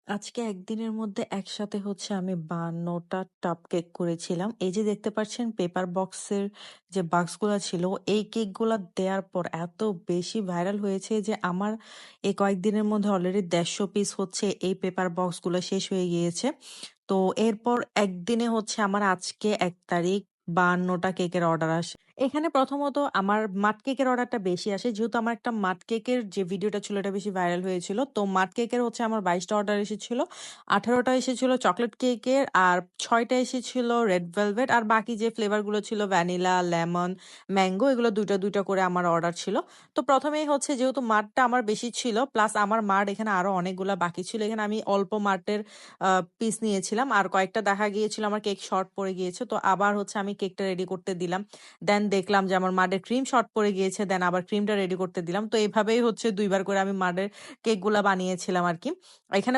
আজকে একদিনের মধ্যে একসাথে হচ্ছে আমি 52টা টাপ কেক করেছিলাম। এই যে দেখতে পাচ্ছেন পেপার বক্সের যে বাক্সগুলা ছিল, এই কেকগুলা দেওয়ার পর এত বেশি ভাইরাল হয়েছে যে আমার এই কয়েকদিনের মধ্যে অলরেডি 150 পিস হচ্ছে এই পেপার বক্সগুলো শেষ হয়ে গিয়েছে। তো এরপর একদিনে হচ্ছে আমার আজকে 1 তারিখ 52টা কেকের অর্ডার আসে। এখানে প্রথমত আমার মাট কেকের অর্ডারটা বেশি আসে, যেহেতু আমার একটা মাট কেকের যে ভিডিওটা ছিল এটা বেশি ভাইরাল হয়েছিল। তো মাট কেকের হচ্ছে আমার 22টা অর্ডার এসেছিল, 18টা এসেছিল চকলেট কেকের, আর 6টা এসেছিল রেড ভেলভেট, আর বাকি যে ফ্লেভারগুলো ছিল ভ্যানিলা, লেমন, ম্যাঙ্গো, এগুলো দুইটা দুইটা করে আমার অর্ডার ছিল। তো প্রথমেই হচ্ছে যেহেতু মাঠটা আমার বেশি ছিল, প্লাস আমার মাঠ এখানে আরো অনেকগুলা বাকি ছিল, এখানে আমি অল্প মাঠের পিস নিয়েছিলাম, আর কয়েকটা দেখা গিয়েছিল আমার কেক শর্ট পড়ে গিয়েছে, তো আবার হচ্ছে আমি কেকটা রেডি করতে দিলাম। দেন দেখলাম যে আমার মাডের ক্রিম শর্ট পড়ে গিয়েছে, দেন আবার ক্রিমটা রেডি করতে দিলাম। তো এভাবেই হচ্ছে 2বার করে আমি মাডের কেকগুলা বানিয়েছিলাম আর কি। এখানে